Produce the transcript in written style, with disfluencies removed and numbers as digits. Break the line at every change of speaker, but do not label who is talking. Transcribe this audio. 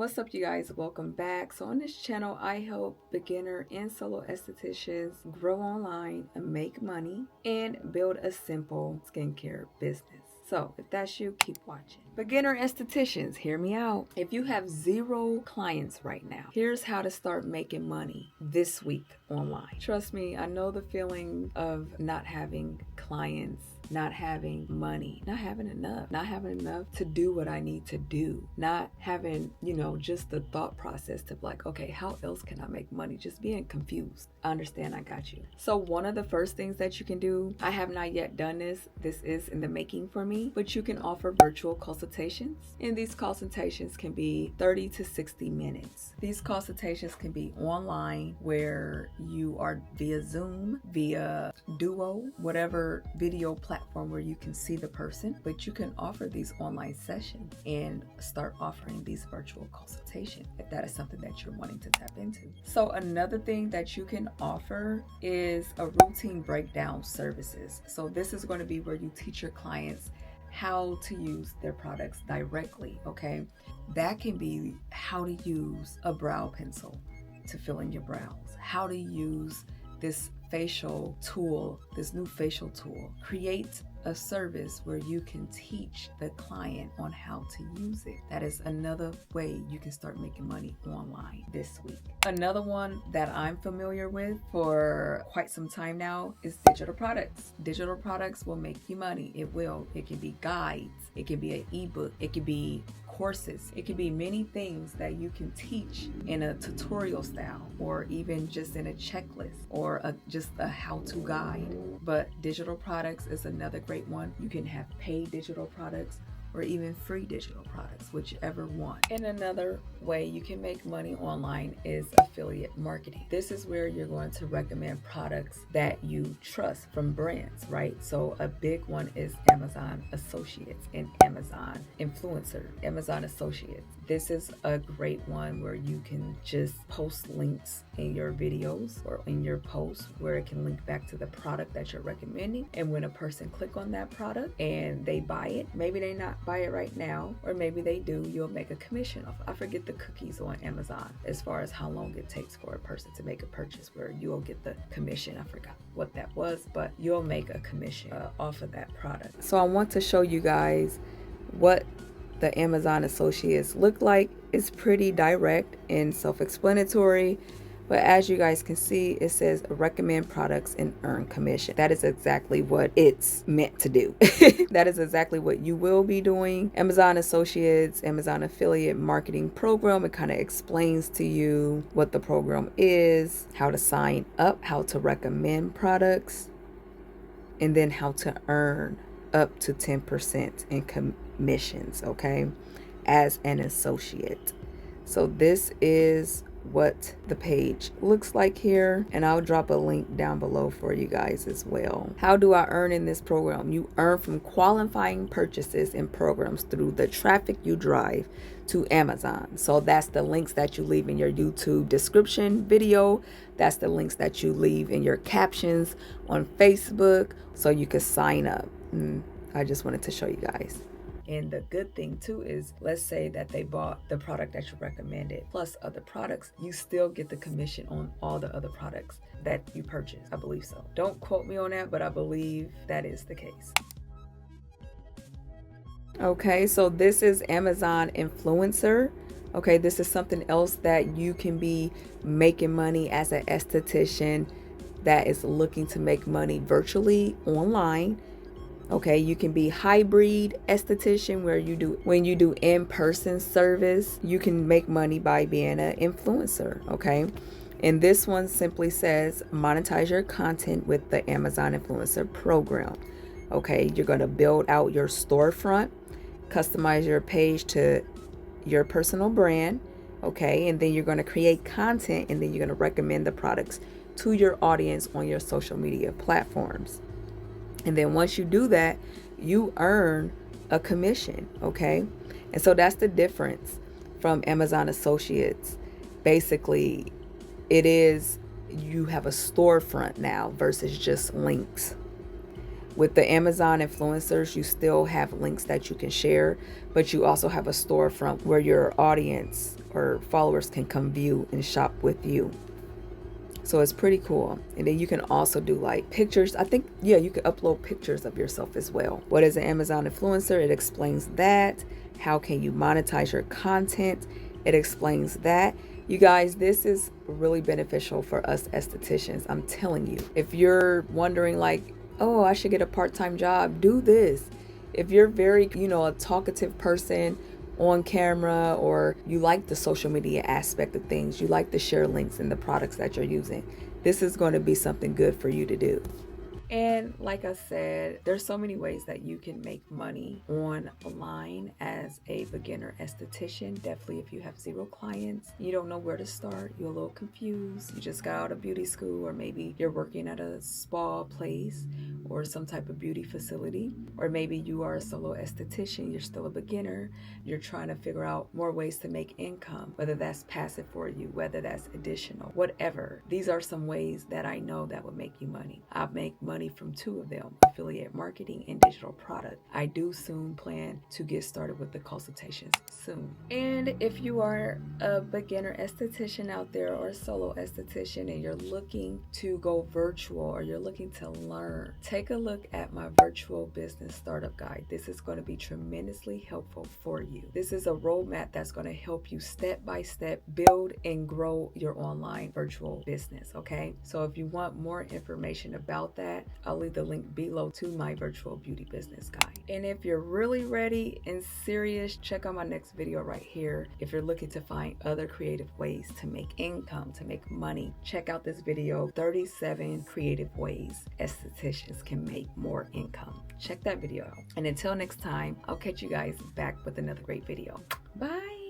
What's up, you guys? Welcome back. So on this channel, I help beginner and solo estheticians grow online and make money and build a simple skincare business. So if that's you, keep watching. Beginner estheticians, hear me out. If you have 0 clients right now, here's how to start making money this week online. Trust me, I know the feeling of not having clients, not having money, not having enough to do what I need to do, not having, just the thought process to like, okay, how else can I make money? Just being confused. I understand, I got you. So one of the first things that you can do, I have not yet done this. This is in the making for me, but you can offer virtual consultations. And these consultations can be 30 to 60 minutes. These consultations can be online where you are via Zoom, via Duo, whatever video platform where you can see the person, but you can offer these online sessions and start offering these virtual consultations if that is something that you're wanting to tap into. So another thing that you can offer is a routine breakdown services. So this is going to be where you teach your clients how to use their products directly, okay? That can be how to use a brow pencil to fill in your brows, how to use this facial tool, this new facial tool. Create a service where you can teach the client on how to use it. That is another way you can start making money online this week. Another one that I'm familiar with for quite some time now is digital products. Digital products will make you money. It will. It can be guides. It can be an ebook. It can be courses. It could be many things that you can teach in a tutorial style, or even just in a checklist, or just a how-to guide. But digital products is another great one. You can have paid digital products or even free digital products, whichever one. And another way you can make money online is affiliate marketing. This is where you're going to recommend products that you trust from brands, right? So a big one is Amazon Associates and Amazon Influencer, Amazon Associates. This is a great one where you can just post links in your videos or in your posts where it can link back to the product that you're recommending. And when a person click on that product and they buy it, maybe they not buy it right now, or maybe they do, you'll make a commission off. I forget the cookies on Amazon as far as how long it takes for a person to make a purchase where you'll get the commission. I forgot what that was, but you'll make a commission off of that product. So I want to show you guys what the Amazon Associates look like. It's pretty direct and self-explanatory, but as you guys can see, it says recommend products and earn commission. That is exactly what it's meant to do. That is exactly what you will be doing. Amazon Associates, Amazon Affiliate Marketing Program, it kind of explains to you what the program is, how to sign up, how to recommend products, and then how to earn up to 10% in commissions, okay, as an associate. So this is what the page looks like here, and I'll drop a link down below for you guys as well. How do I earn in this program? You earn from qualifying purchases and programs through the traffic you drive to Amazon. So that's the links that you leave in your YouTube description video. That's the links that you leave in your captions on Facebook so you can sign up. I just wanted to show you guys. And the good thing too is, let's say that they bought the product that you recommended plus other products, you still get the commission on all the other products that you purchased. I believe so. Don't quote me on that, but I believe that is the case. Okay, so this is Amazon Influencer. Okay, this is something else that you can be making money as an esthetician that is looking to make money virtually online. Okay, you can be hybrid esthetician where when you do in-person service, you can make money by being an influencer, okay? And this one simply says monetize your content with the Amazon Influencer program. Okay, you're going to build out your storefront, customize your page to your personal brand, okay? And then you're going to create content, and then you're going to recommend the products to your audience on your social media platforms. And then once you do that, you earn a commission, okay? And so that's the difference from Amazon Associates. Basically, it is you have a storefront now versus just links. With the Amazon influencers, you still have links that you can share, but you also have a storefront where your audience or followers can come view and shop with you. So it's pretty cool. And then you can also do like pictures. I think, yeah, you can upload pictures of yourself as well. What is an Amazon influencer? It explains that. How can you monetize your content? It explains that. You guys, this is really beneficial for us estheticians. I'm telling you. If you're wondering like, oh, I should get a part-time job, do this. If you're very, a talkative person on camera, or you like the social media aspect of things, you like to share links in the products that you're using, this is going to be something good for you to do. And like I said, there's so many ways that you can make money online as a beginner esthetician. Definitely if you have 0 clients, you don't know where to start, you're a little confused, you just got out of beauty school, or maybe you're working at a spa place or some type of beauty facility, or maybe you are a solo esthetician, you're still a beginner, you're trying to figure out more ways to make income, whether that's passive for you, whether that's additional, whatever. These are some ways that I know that would make you money. I make money from 2 of them: affiliate marketing and digital product. I do soon plan to get started with the consultations soon. And if you are a beginner esthetician out there or a solo esthetician and you're looking to go virtual, or you're looking to learn, take a look at my virtual business startup guide. This is going to be tremendously helpful for you. This is a roadmap that's going to help you step by step build and grow your online virtual business. Okay, so if you want more information about that, I'll leave the link below to my virtual beauty business guide. And if you're really ready and serious, check out my next video right here. If you're looking to find other creative ways to make income, to make money, check out this video: 37 creative ways estheticians can make more income. Check that video out. And until next time, I'll catch you guys back with another great video. Bye.